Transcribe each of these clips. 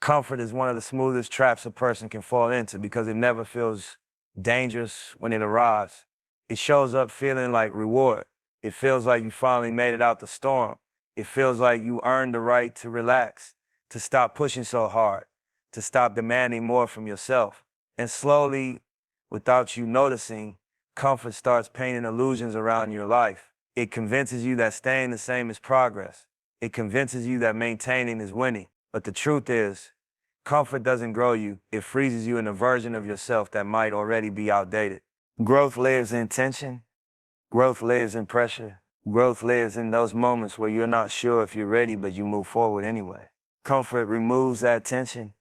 Comfort is one of the smoothest traps a person can fall into because it never feels dangerous when it arrives. It shows up feeling like reward. It feels like you finally made it out the storm. It feels like you earned the right to relax, to stop pushing so hard, to stop demanding more from yourself. And slowly, without you noticing, comfort starts painting illusions around your life. It convinces you that staying the same is progress. It convinces you that maintaining is winning. But the truth is, comfort doesn't grow you. It freezes you in a version of yourself that might already be outdated. Growth lives in tension. Growth lives in pressure. Growth lives in those moments where you're not sure if you're ready, but you move forward anyway. Comfort removes that tension.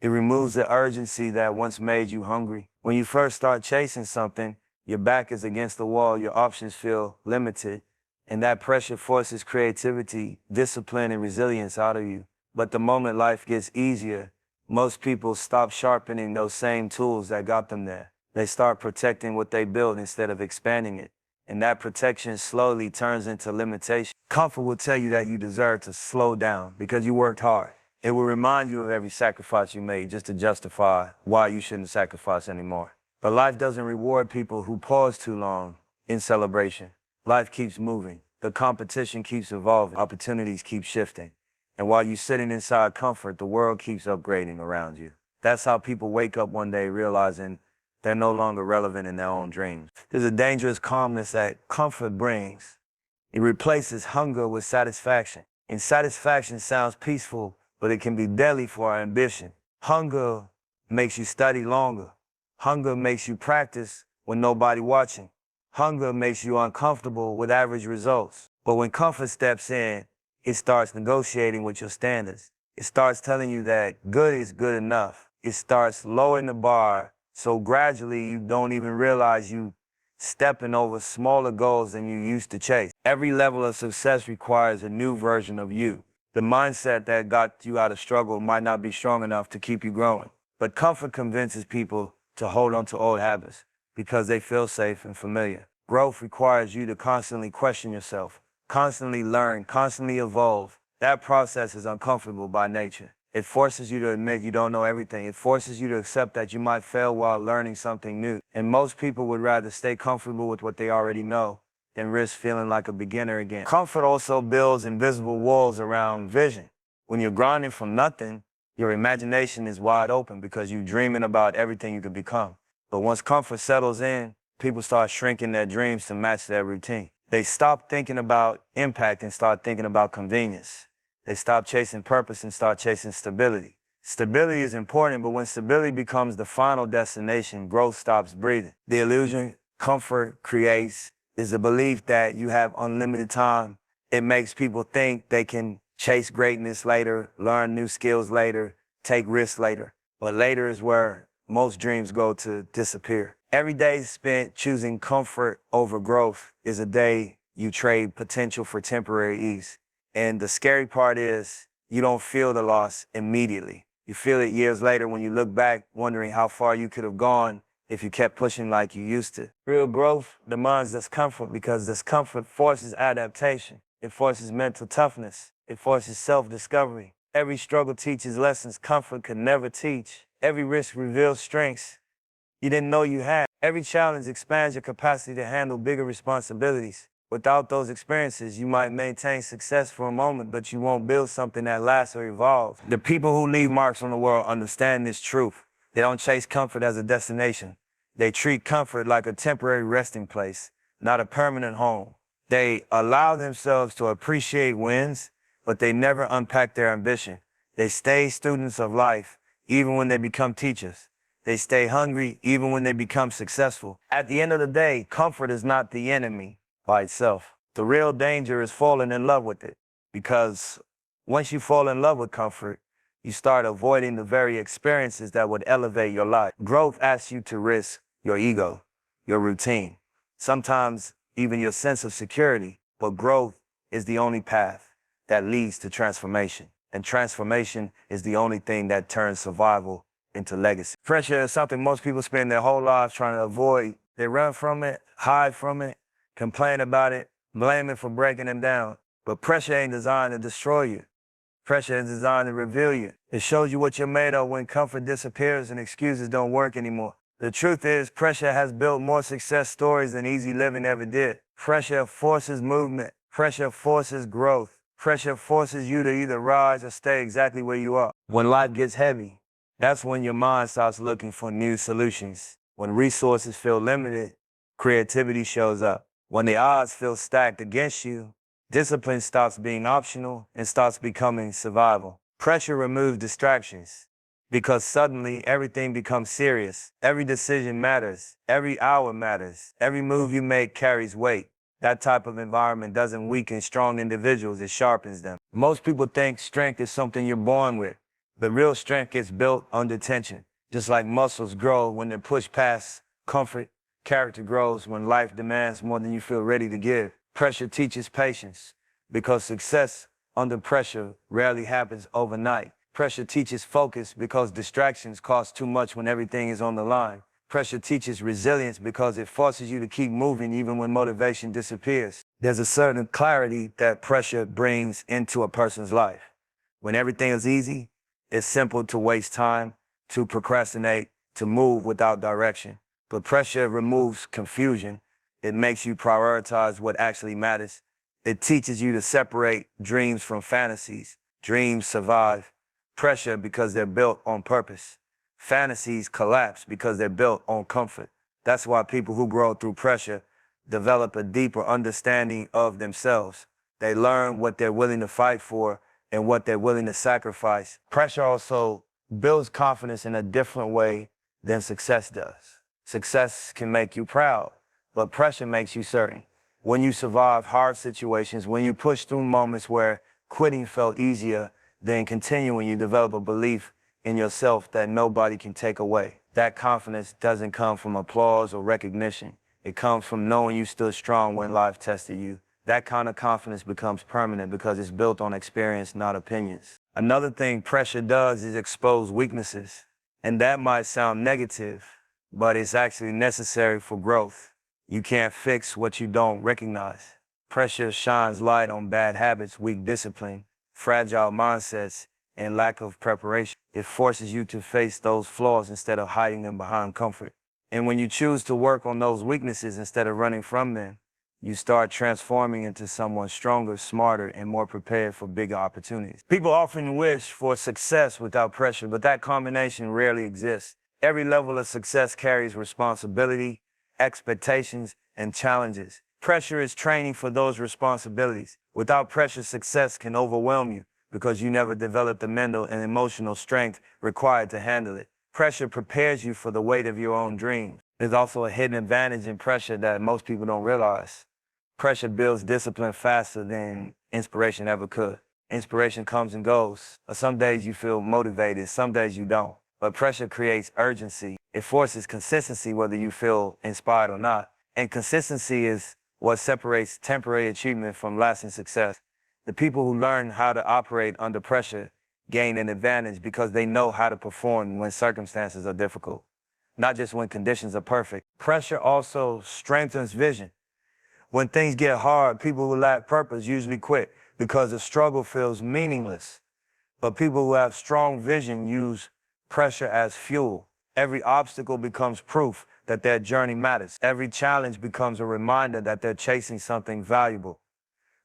It removes the urgency that once made you hungry. When you first start chasing something, your back is against the wall, your options feel limited, and that pressure forces creativity, discipline, and resilience out of you. But the moment life gets easier, most people stop sharpening those same tools that got them there. They start protecting what they built instead of expanding it. And that protection slowly turns into limitation. Comfort will tell you that you deserve to slow down because you worked hard. It will remind you of every sacrifice you made just to justify why you shouldn't sacrifice anymore. But life doesn't reward people who pause too long in celebration. Life keeps moving. The competition keeps evolving. Opportunities keep shifting. And while you're sitting inside comfort, the world keeps upgrading around you. That's how people wake up one day realizing they're no longer relevant in their own dreams. There's a dangerous calmness that comfort brings. It replaces hunger with satisfaction. And satisfaction sounds peaceful, but it can be deadly for our ambition. Hunger makes you study longer. Hunger makes you practice when nobody watching. Hunger makes you uncomfortable with average results. But when comfort steps in, it starts negotiating with your standards. It starts telling you that good is good enough. It starts lowering the bar so gradually you don't even realize you stepping over smaller goals than you used to chase. Every level of success requires a new version of you. The mindset that got you out of struggle might not be strong enough to keep you growing. But comfort convinces people to hold on to old habits because they feel safe and familiar. Growth requires you to constantly question yourself, constantly learn, constantly evolve. That process is uncomfortable by nature. It forces you to admit you don't know everything. It forces you to accept that you might fail while learning something new. And most people would rather stay comfortable with what they already know than risk feeling like a beginner again. Comfort also builds invisible walls around vision. When you're grinding from nothing, your imagination is wide open because you're dreaming about everything you could become. But once comfort settles in, people start shrinking their dreams to match their routine. They stop thinking about impact and start thinking about convenience. They stop chasing purpose and start chasing stability. Stability is important, but when stability becomes the final destination, growth stops breathing. The illusion comfort creates is the belief that you have unlimited time. It makes people think they can chase greatness later, learn new skills later, take risks later. But later is where most dreams go to disappear. Every day spent choosing comfort over growth is a day you trade potential for temporary ease. And the scary part is you don't feel the loss immediately. You feel it years later when you look back, wondering how far you could have gone if you kept pushing like you used to. Real growth demands discomfort because discomfort forces adaptation. It forces mental toughness. It forces self-discovery. Every struggle teaches lessons comfort could never teach. Every risk reveals strengths you didn't know you had. Every challenge expands your capacity to handle bigger responsibilities. Without those experiences, you might maintain success for a moment, but you won't build something that lasts or evolves. The people who leave marks on the world understand this truth. They don't chase comfort as a destination. They treat comfort like a temporary resting place, not a permanent home. They allow themselves to appreciate wins, but they never unpack their ambition. They stay students of life, even when they become teachers. They stay hungry, even when they become successful. At the end of the day, comfort is not the enemy by itself. The real danger is falling in love with it. Because once you fall in love with comfort, you start avoiding the very experiences that would elevate your life. Growth asks you to risk your ego, your routine, sometimes even your sense of security. But growth is the only path that leads to transformation. And transformation is the only thing that turns survival into legacy. Pressure is something most people spend their whole lives trying to avoid. They run from it, hide from it, complain about it, blame it for breaking them down. But pressure ain't designed to destroy you. Pressure is designed to reveal you. It shows you what you're made of when comfort disappears and excuses don't work anymore. The truth is, pressure has built more success stories than easy living ever did. Pressure forces movement. Pressure forces growth. Pressure forces you to either rise or stay exactly where you are. When life gets heavy, that's when your mind starts looking for new solutions. When resources feel limited, creativity shows up. When the odds feel stacked against you, discipline stops being optional and starts becoming survival. Pressure removes distractions because suddenly everything becomes serious. Every decision matters. Every hour matters. Every move you make carries weight. That type of environment doesn't weaken strong individuals, it sharpens them. Most people think strength is something you're born with, but real strength gets built under tension. Just like muscles grow when they're pushed past comfort, character grows when life demands more than you feel ready to give. Pressure teaches patience because success under pressure rarely happens overnight. Pressure teaches focus because distractions cost too much when everything is on the line. Pressure teaches resilience because it forces you to keep moving even when motivation disappears. There's a certain clarity that pressure brings into a person's life. When everything is easy, it's simple to waste time, to procrastinate, to move without direction. But pressure removes confusion. It makes you prioritize what actually matters. It teaches you to separate dreams from fantasies. Dreams survive pressure because they're built on purpose. Fantasies collapse because they're built on comfort. That's why people who grow through pressure develop a deeper understanding of themselves. They learn what they're willing to fight for and what they're willing to sacrifice. Pressure also builds confidence in a different way than success does. Success can make you proud, but pressure makes you certain. When you survive hard situations, when you push through moments where quitting felt easier than continuing, you develop a belief in yourself that nobody can take away. That confidence doesn't come from applause or recognition. It comes from knowing you stood strong when life tested you. That kind of confidence becomes permanent because it's built on experience, not opinions. Another thing pressure does is expose weaknesses. And that might sound negative, but it's actually necessary for growth. You can't fix what you don't recognize. Pressure shines light on bad habits, weak discipline, fragile mindsets, and lack of preparation. It forces you to face those flaws instead of hiding them behind comfort. And when you choose to work on those weaknesses instead of running from them, you start transforming into someone stronger, smarter, and more prepared for bigger opportunities. People often wish for success without pressure, but that combination rarely exists. Every level of success carries responsibility, expectations, and challenges. Pressure is training for those responsibilities. Without pressure, success can overwhelm you because you never develop the mental and emotional strength required to handle it. Pressure prepares you for the weight of your own dreams. There's also a hidden advantage in pressure that most people don't realize. Pressure builds discipline faster than inspiration ever could. Inspiration comes and goes. Some days you feel motivated, some days you don't. But pressure creates urgency. It forces consistency whether you feel inspired or not. And consistency is what separates temporary achievement from lasting success. The people who learn how to operate under pressure gain an advantage because they know how to perform when circumstances are difficult, not just when conditions are perfect. Pressure also strengthens vision. When things get hard, people who lack purpose usually quit because the struggle feels meaningless. But people who have strong vision use pressure as fuel. Every obstacle becomes proof that their journey matters. Every challenge becomes a reminder that they're chasing something valuable.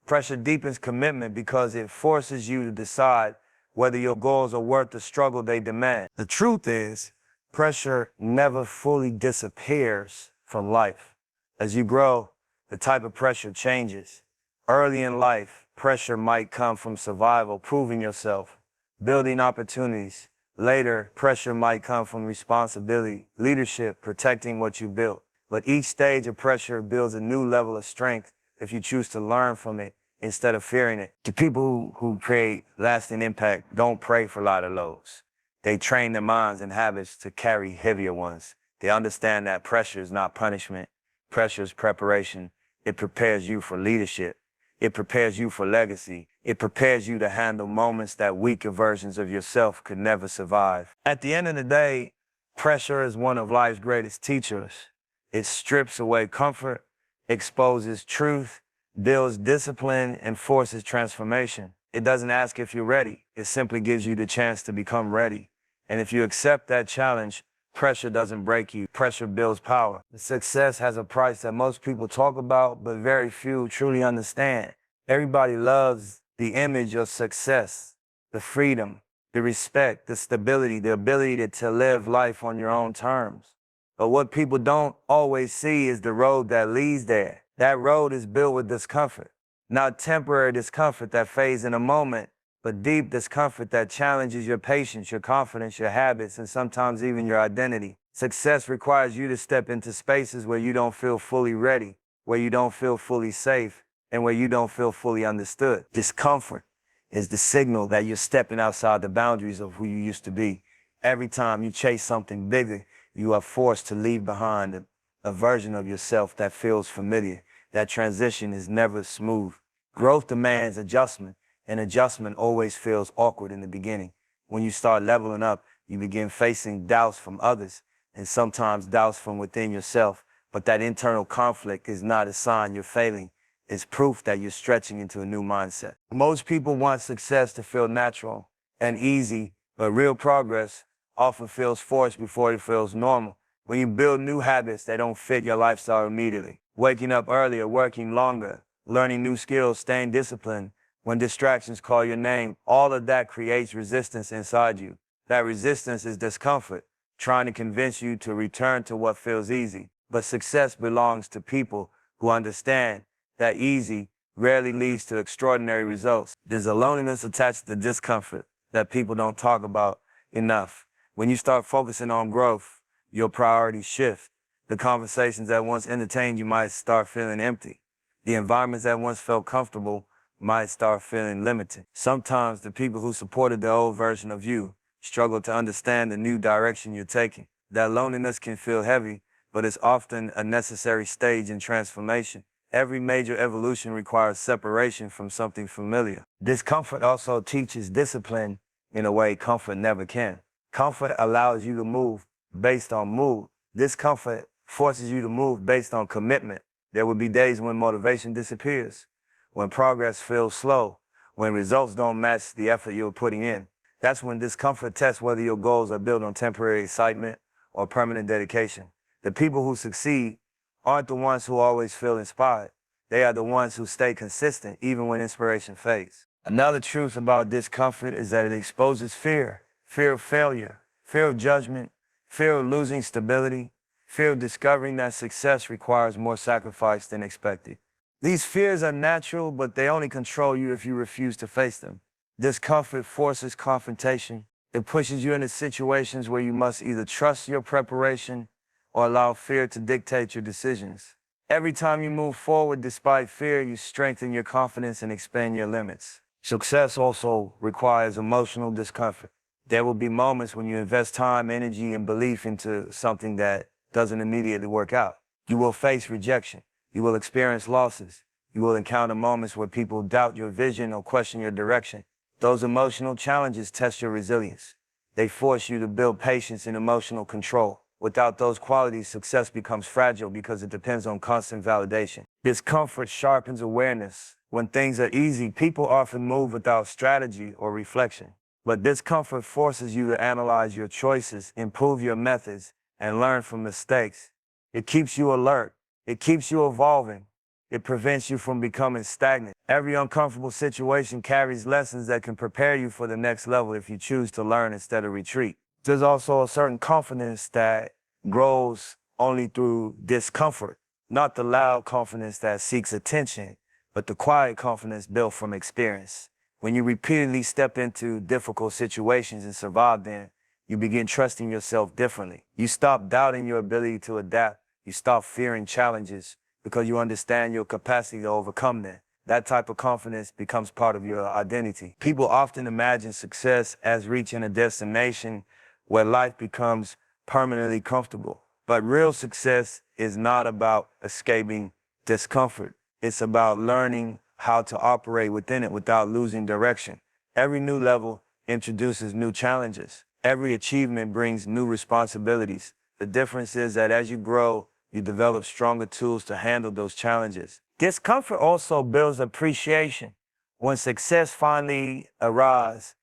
Pressure deepens commitment because it forces you to decide whether your goals are worth the struggle they demand. The truth is, pressure never fully disappears from life. As you grow, the type of pressure changes. Early in life, pressure might come from survival, proving yourself, building opportunities. Later, pressure might come from responsibility, leadership, protecting what you built. But each stage of pressure builds a new level of strength if you choose to learn from it instead of fearing it. The people who create lasting impact don't pray for lighter loads. They train their minds and habits to carry heavier ones. They understand that pressure is not punishment. Pressure is preparation. It prepares you for leadership. It prepares you for legacy. It prepares you to handle moments that weaker versions of yourself could never survive. At the end of the day, pressure is one of life's greatest teachers. It strips away comfort, exposes truth, builds discipline, and forces transformation. It doesn't ask if you're ready. It simply gives you the chance to become ready. And if you accept that challenge, pressure doesn't break you. Pressure builds power. Success has a price that most people talk about, but very few truly understand. Everybody loves the image of success, the freedom, the respect, the stability, the ability to live life on your own terms. But what people don't always see is the road that leads there. That road is built with discomfort, not temporary discomfort that fades in a moment, but deep discomfort that challenges your patience, your confidence, your habits, and sometimes even your identity. Success requires you to step into spaces where you don't feel fully ready, where you don't feel fully safe, and where you don't feel fully understood. Discomfort is the signal that you're stepping outside the boundaries of who you used to be. Every time you chase something bigger, you are forced to leave behind a version of yourself that feels familiar. That transition is never smooth. Growth demands adjustment, and adjustment always feels awkward in the beginning. When you start leveling up, you begin facing doubts from others, and sometimes doubts from within yourself. But that internal conflict is not a sign you're failing. It's proof that you're stretching into a new mindset. Most people want success to feel natural and easy, but real progress often feels forced before it feels normal. When you build new habits that don't fit your lifestyle immediately, waking up earlier, working longer, learning new skills, staying disciplined, when distractions call your name, all of that creates resistance inside you. That resistance is discomfort, trying to convince you to return to what feels easy. But success belongs to people who understand that easy rarely leads to extraordinary results. There's a loneliness attached to discomfort that people don't talk about enough. When you start focusing on growth, your priorities shift. The conversations that once entertained you might start feeling empty. The environments that once felt comfortable might start feeling limited. Sometimes the people who supported the old version of you struggle to understand the new direction you're taking. That loneliness can feel heavy, but it's often a necessary stage in transformation. Every major evolution requires separation from something familiar. Discomfort also teaches discipline in a way comfort never can. Comfort allows you to move based on mood. Discomfort forces you to move based on commitment. There will be days when motivation disappears, when progress feels slow, when results don't match the effort you're putting in. That's when discomfort tests whether your goals are built on temporary excitement or permanent dedication. The people who succeed aren't the ones who always feel inspired. They are the ones who stay consistent even when inspiration fades. Another truth about discomfort is that it exposes fear. Fear of failure, fear of judgment, fear of losing stability, fear of discovering that success requires more sacrifice than expected. These fears are natural, but they only control you if you refuse to face them. Discomfort forces confrontation. It pushes you into situations where you must either trust your preparation or allow fear to dictate your decisions. Every time you move forward despite fear, you strengthen your confidence and expand your limits. Success also requires emotional discomfort. There will be moments when you invest time, energy, and belief into something that doesn't immediately work out. You will face rejection. You will experience losses. You will encounter moments where people doubt your vision or question your direction. Those emotional challenges test your resilience. They force you to build patience and emotional control. Without those qualities, success becomes fragile because it depends on constant validation. Discomfort sharpens awareness. When things are easy, people often move without strategy or reflection. But discomfort forces you to analyze your choices, improve your methods, and learn from mistakes. It keeps you alert. It keeps you evolving. It prevents you from becoming stagnant. Every uncomfortable situation carries lessons that can prepare you for the next level if you choose to learn instead of retreat. There's also a certain confidence that grows only through discomfort, not the loud confidence that seeks attention, but the quiet confidence built from experience. When you repeatedly step into difficult situations and survive them, you begin trusting yourself differently. You stop doubting your ability to adapt. You stop fearing challenges because you understand your capacity to overcome them. That type of confidence becomes part of your identity. People often imagine success as reaching a destination where life becomes permanently comfortable. But real success is not about escaping discomfort. It's about learning how to operate within it without losing direction. Every new level introduces new challenges. Every achievement brings new responsibilities. The difference is that as you grow, you develop stronger tools to handle those challenges. Discomfort also builds appreciation. When success finally arrives,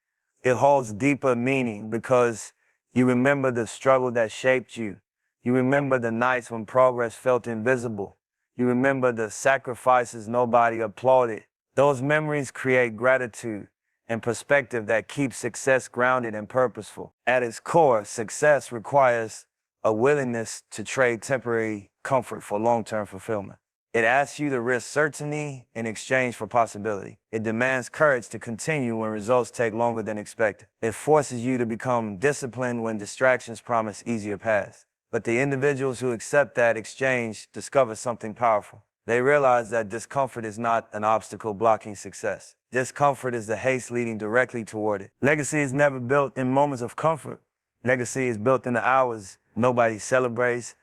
It holds deeper meaning because you remember the struggle that shaped you. You remember the nights when progress felt invisible. You remember the sacrifices nobody applauded. Those memories create gratitude and perspective that keeps success grounded and purposeful. At its core, success requires a willingness to trade temporary comfort for long-term fulfillment. It asks you to risk certainty in exchange for possibility. It demands courage to continue when results take longer than expected. It forces you to become disciplined when distractions promise easier paths. But the individuals who accept that exchange discover something powerful. They realize that discomfort is not an obstacle blocking success. Discomfort is the haste leading directly toward it. Legacy is never built in moments of comfort. Legacy is built in the hours nobody celebrates,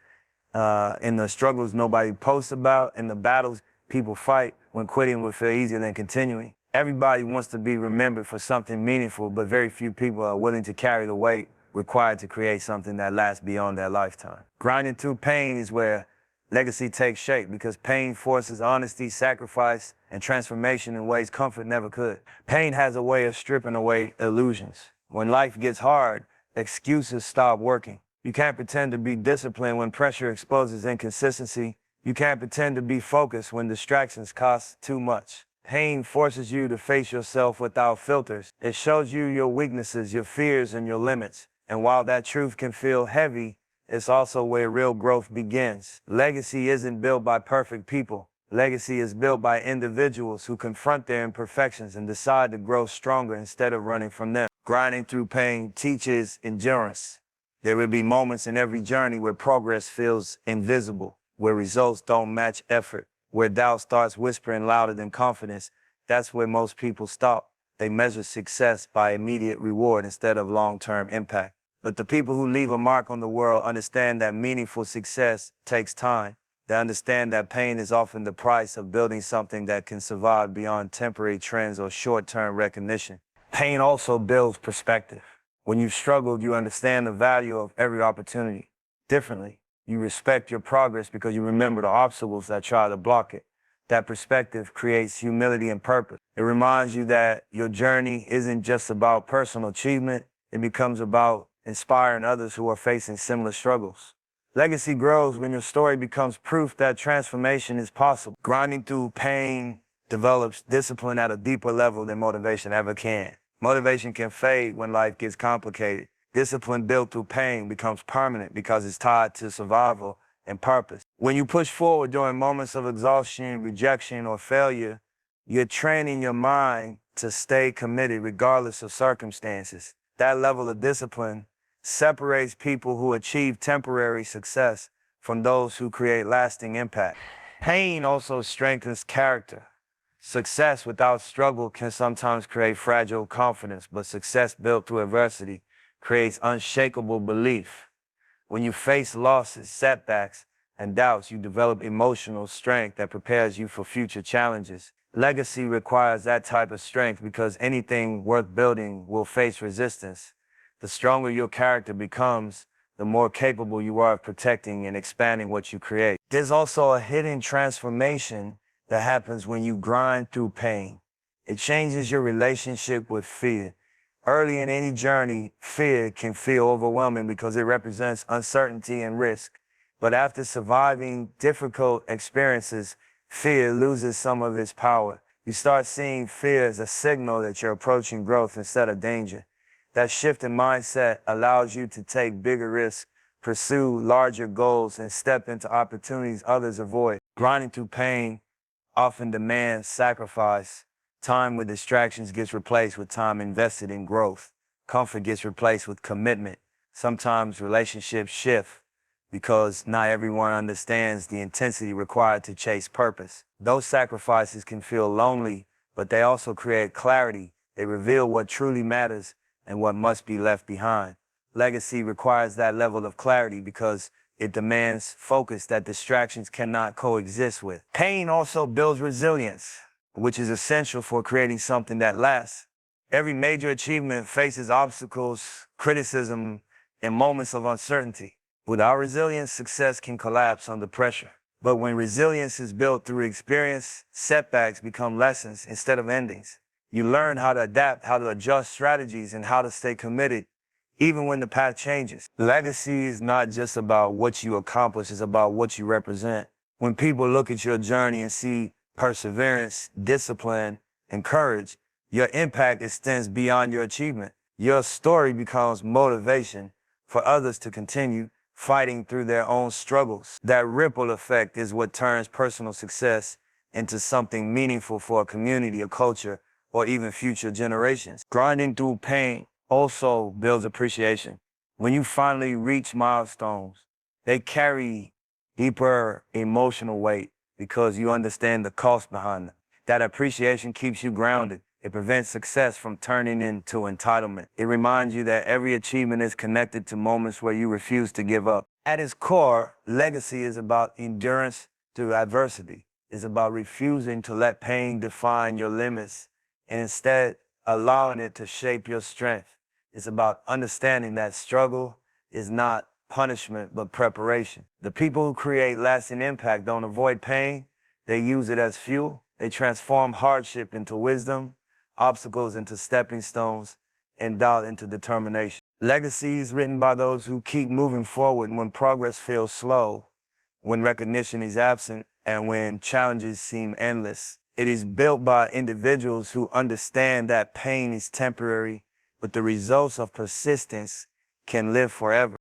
in the struggles nobody posts about, in the battles people fight when quitting would feel easier than continuing. Everybody wants to be remembered for something meaningful, but very few people are willing to carry the weight required to create something that lasts beyond their lifetime. Grinding through pain is where legacy takes shape because pain forces honesty, sacrifice, and transformation in ways comfort never could. Pain has a way of stripping away illusions. When life gets hard, excuses stop working. You can't pretend to be disciplined when pressure exposes inconsistency. You can't pretend to be focused when distractions cost too much. Pain forces you to face yourself without filters. It shows you your weaknesses, your fears, and your limits. And while that truth can feel heavy, it's also where real growth begins. Legacy isn't built by perfect people. Legacy is built by individuals who confront their imperfections and decide to grow stronger instead of running from them. Grinding through pain teaches endurance. There will be moments in every journey where progress feels invisible, where results don't match effort, where doubt starts whispering louder than confidence. That's where most people stop. They measure success by immediate reward instead of long-term impact. But the people who leave a mark on the world understand that meaningful success takes time. They understand that pain is often the price of building something that can survive beyond temporary trends or short-term recognition. Pain also builds perspective. When you've struggled, you understand the value of every opportunity differently. You respect your progress because you remember the obstacles that try to block it. That perspective creates humility and purpose. It reminds you that your journey isn't just about personal achievement. It becomes about inspiring others who are facing similar struggles. Legacy grows when your story becomes proof that transformation is possible. Grinding through pain develops discipline at a deeper level than motivation ever can. Motivation can fade when life gets complicated. Discipline built through pain becomes permanent because it's tied to survival and purpose. When you push forward during moments of exhaustion, rejection, or failure, you're training your mind to stay committed regardless of circumstances. That level of discipline separates people who achieve temporary success from those who create lasting impact. Pain also strengthens character. Success without struggle can sometimes create fragile confidence, but success built through adversity creates unshakable belief. When you face losses, setbacks, and doubts, you develop emotional strength that prepares you for future challenges. Legacy requires that type of strength because anything worth building will face resistance. The stronger your character becomes, the more capable you are of protecting and expanding what you create. There's also a hidden transformation that happens when you grind through pain. It changes your relationship with fear. Early in any journey, fear can feel overwhelming because it represents uncertainty and risk. But after surviving difficult experiences, fear loses some of its power. You start seeing fear as a signal that you're approaching growth instead of danger. That shift in mindset allows you to take bigger risks, pursue larger goals, and step into opportunities others avoid. Grinding through pain often demands sacrifice. Time with distractions gets replaced with time invested in growth. Comfort gets replaced with commitment. Sometimes relationships shift because not everyone understands the intensity required to chase purpose. Those sacrifices can feel lonely, but they also create clarity. They reveal what truly matters and what must be left behind. Legacy requires that level of clarity because it demands focus that distractions cannot coexist with. Pain also builds resilience, which is essential for creating something that lasts. Every major achievement faces obstacles, criticism, and moments of uncertainty. Without resilience, success can collapse under pressure. But when resilience is built through experience, setbacks become lessons instead of endings. You learn how to adapt, how to adjust strategies, and how to stay committed even when the path changes. Legacy is not just about what you accomplish, it's about what you represent. When people look at your journey and see perseverance, discipline, and courage, your impact extends beyond your achievement. Your story becomes motivation for others to continue fighting through their own struggles. That ripple effect is what turns personal success into something meaningful for a community, a culture, or even future generations. Grinding through pain also builds appreciation. When you finally reach milestones, they carry deeper emotional weight because you understand the cost behind them. That appreciation keeps you grounded. It prevents success from turning into entitlement. It reminds you that every achievement is connected to moments where you refuse to give up. At its core, legacy is about endurance through adversity. It's about refusing to let pain define your limits and instead allowing it to shape your strength. It's about understanding that struggle is not punishment, but preparation. The people who create lasting impact don't avoid pain. They use it as fuel. They transform hardship into wisdom, obstacles into stepping stones, and doubt into determination. Legacy is written by those who keep moving forward when progress feels slow, when recognition is absent, and when challenges seem endless. It is built by individuals who understand that pain is temporary, but the results of persistence can live forever.